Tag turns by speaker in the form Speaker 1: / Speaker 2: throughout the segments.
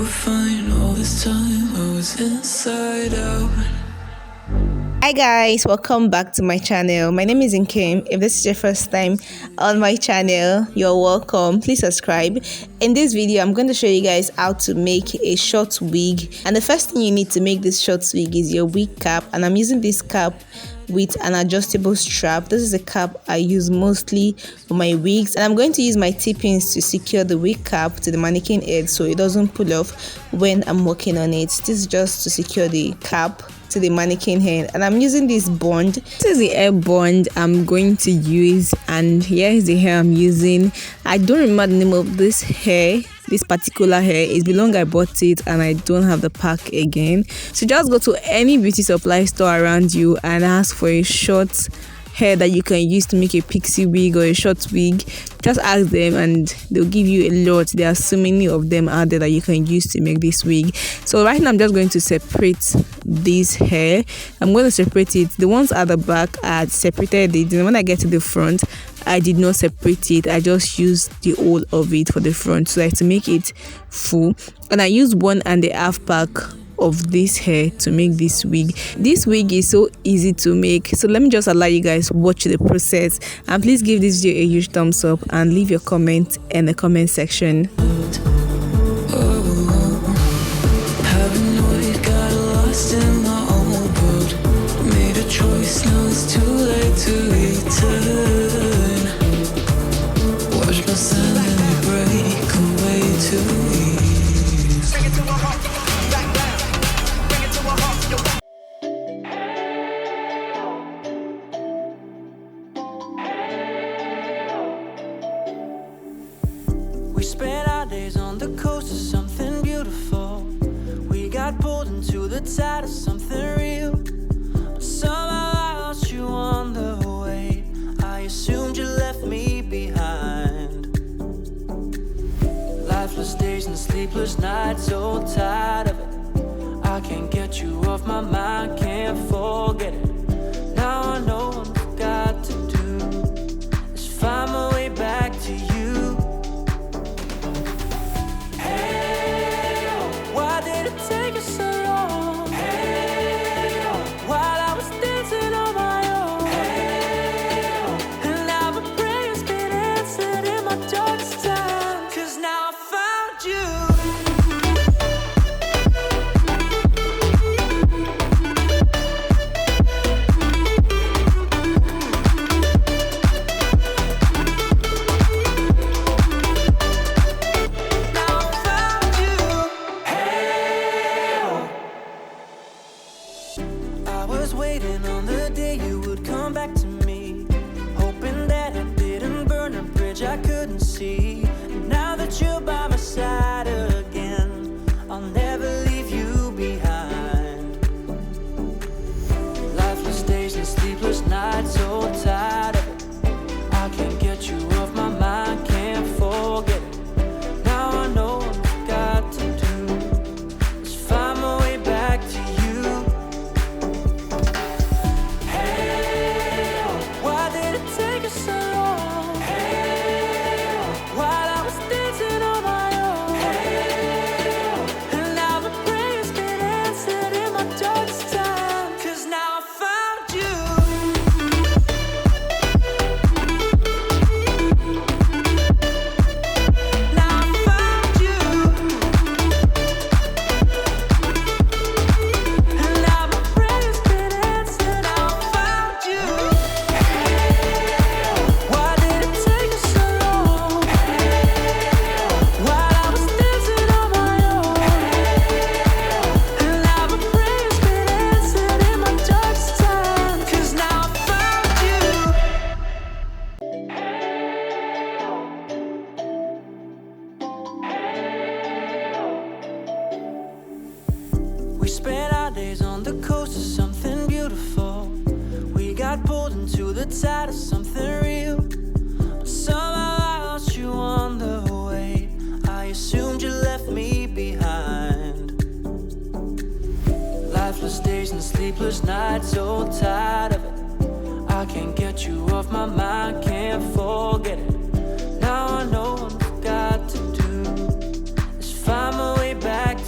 Speaker 1: fine all this time. I was inside out.
Speaker 2: Hi guys, welcome back to my channel. My name is Nkem. If this is your first time on my channel, you're welcome. Please subscribe. In this video, I'm going to show you guys how to make a short wig. And the first thing you need to make this short wig is your wig cap. And I'm using this cap with an adjustable strap. This is a cap I use mostly for my wigs, and I'm going to use my T-pins to secure the wig cap to the mannequin head so it doesn't pull off when I'm working on it. This is just to secure the cap to the mannequin head, and I'm using this bond. This is the hair bond I'm going to use, and here is the hair I'm using. I don't remember the name of this hair. This particular hair, it's been long I bought it and I don't have the pack again. So just go to any beauty supply store around you and ask for a short hair that you can use to make a pixie wig or a short wig. Just ask them and they'll give you a lot. There are so many of them out there that you can use to make this wig. So right now I'm just going to separate this hair. I'm going to separate it. The ones at the back I separated it, and when I get to the front I did not separate it. I just used the whole of it for the front so as to make it full, and I used 1.5 pack of this hair to make this wig. This wig is so easy to make, so let me just allow you guys watch the process, and please give this video a huge thumbs up and leave your comment in the comment section.
Speaker 3: We spent our days on the coast of something beautiful. We got pulled into the tide of something real. But somehow I lost you on the way. I assumed you left me behind. Lifeless days and sleepless nights, so tired of it. I can't get you off my mind, can't forget it. Now I know what I've got to do is find my way back to you. Waiting on the day you would come back to me, hoping that I didn't burn a bridge I couldn't see. And now that you're by my side again, I'll never leave you behind. Lifeless days and sleepless nights, so tired of it. I can't get you off my mind, can't forget it. Now I know what I've got to do is find my way back to you. We spent our days on the coast of something beautiful. We got pulled into the tide of something real. But somehow I lost you on the way. I assumed you left me behind. Lifeless days and sleepless nights, so tired of it. I can't get you off my mind, can't forget it. Now I know what I've got to do is find my way back to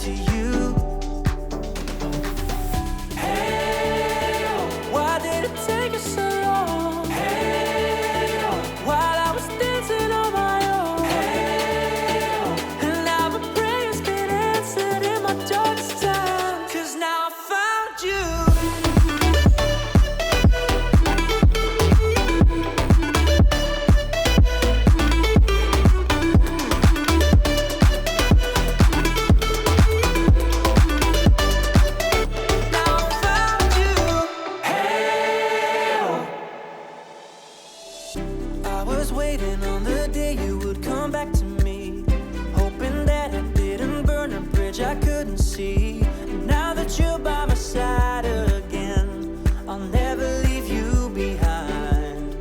Speaker 3: bridge I couldn't see. And now that you're by my side again, I'll never leave you behind.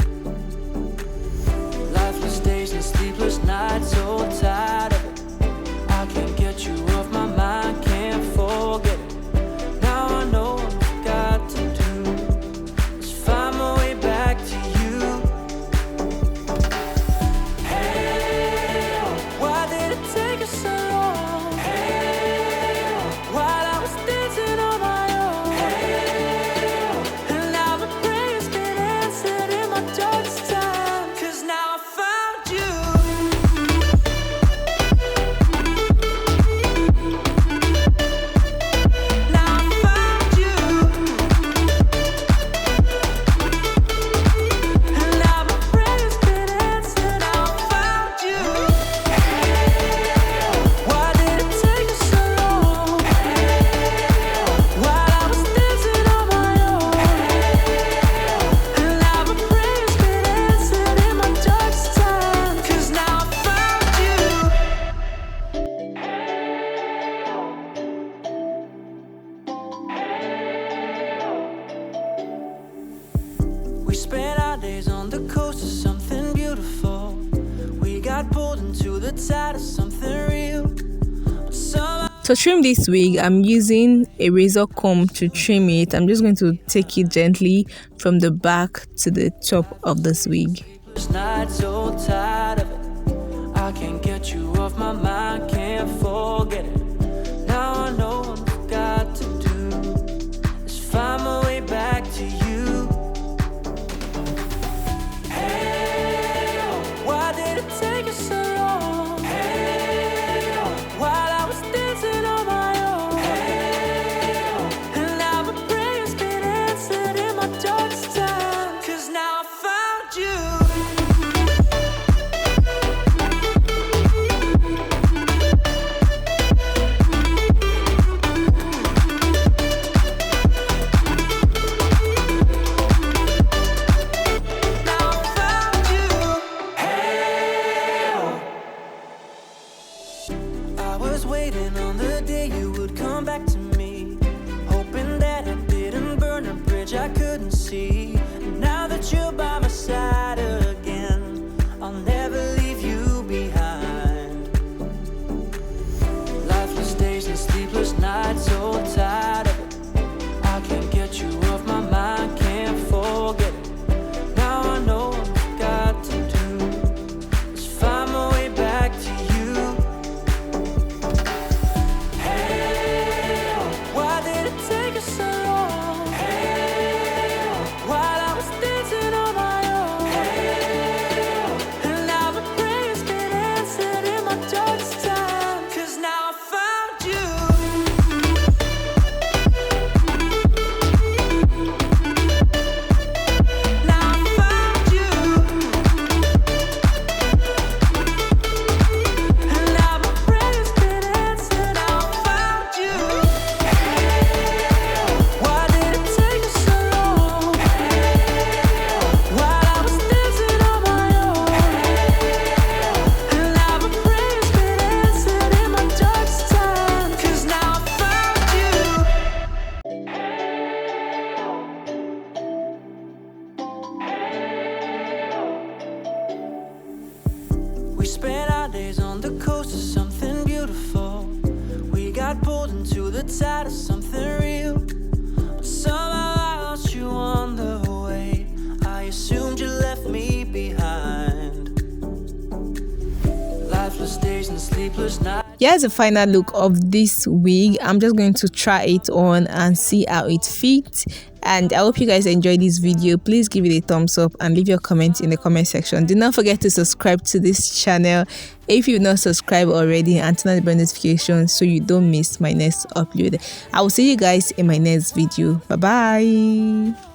Speaker 3: Lifeless days and sleepless nights, so tired of it. I can't get you off my mind, can't forget it. Now I know what I've got to do is find my way back to you. Hey, why did it take us so long? Hey, while I was dancing on my own. Hey, and now my prayers get answered in my darkest time. 'Cause now I found you. Now I found you. And now my prayers get answered. Now I found you. Why did it take us so long? While I was dancing on my own. And now my prayers get answered in my darkest time. 'Cause now I found you. We spent our days on the coast of something beautiful. We got pulled into the tide of something real. But somehow
Speaker 2: To trim this wig, I'm using a razor comb to trim it. I'm just going to take it gently from the back to the top of this wig.
Speaker 3: this night, so tired of it. I can't get you off my mind, can't forget it. Now I know what I've got to do is find my way back to you. Hey, why did it take us so long? Hey, while I was dancing on my own. Hey, and now my prayers get answered in my darkest time. 'Cause now I found you. Now I found you. Hey, I was waiting on the day you would come back to me, hoping that I didn't burn a bridge I couldn't see. And now that you're by my side again, I'll never leave you behind. Lifeless days and sleepless nights, so tired of it. I can't get you off my mind, can't forget it. Now I know what I've got to do is find my way back to you. Hey, why did it take us so long? Hey, while I was dancing on my own. Hey, and now my prayers get answered in my darkest time. 'Cause now I found you. Now I found you. And now my prayers get answered. Now I found you. Why did it take us so long? While I was dancing on my own. And now my prayers get answered in my darkest time. 'Cause now I found you. We spent our days on the coast of something beautiful. We got pulled into the tide of something real. But somehow I lost you on the way. I assumed you left me behind. Lifeless days and sleepless nights.
Speaker 2: Here's a final look of this wig. I'm just going to try it on and see how it fits. And I hope you guys enjoyed this video. Please give it a thumbs up and leave your comments in the comment section. Do not forget to subscribe to this channel if you've not subscribed already, and turn on the bell notification so you don't miss my next upload. I will see you guys in my next video. Bye bye.